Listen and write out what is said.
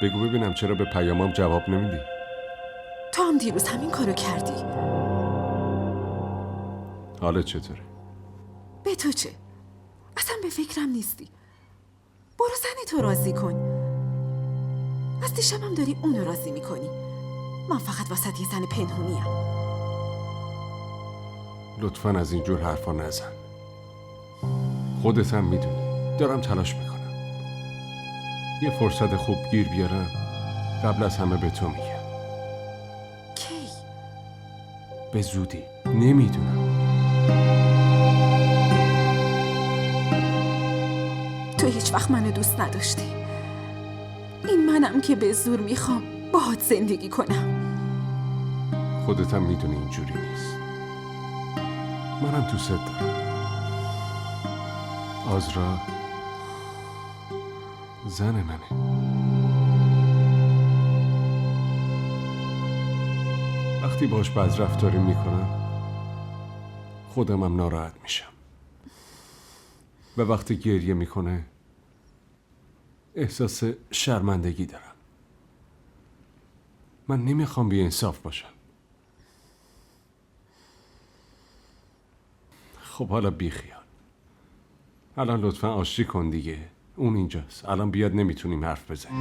بگو ببینم چرا به پیامم جواب نمیدی؟ تو هم دیروز همین کارو کردی. حالت چطوره؟ به تو چه؟ اصلا به فکرم نیستی. برو زن تو راضی کن. از دیشبم داری اونو راضی میکنی. من فقط واسه یه زن پنهونیم. لطفاً از اینجور حرفا نزن. خودت هم میدونی دارم تلاش میکنم یه فرصت خوب گیر بیارم. قبل از همه به تو میگم. کی؟ به زودی. نمیدونم. تو هیچ وقت منو دوست نداشتی. این منم که به زور میخوام باهات زندگی کنم. خودت هم میدونی اینجوری نیست. منم دوست دارم. عزرا زن منه. وقتی باش بد رفتاری میکنم خودمم ناراحت میشم و وقتی گریه میکنه احساس شرمندگی دارم. من نمیخوام بی انصاف باشم. خب حالا بی خیال. الان لطفا آشتی کن دیگه. اون اینجاست. الان بیاد نمیتونیم حرف بزنیم.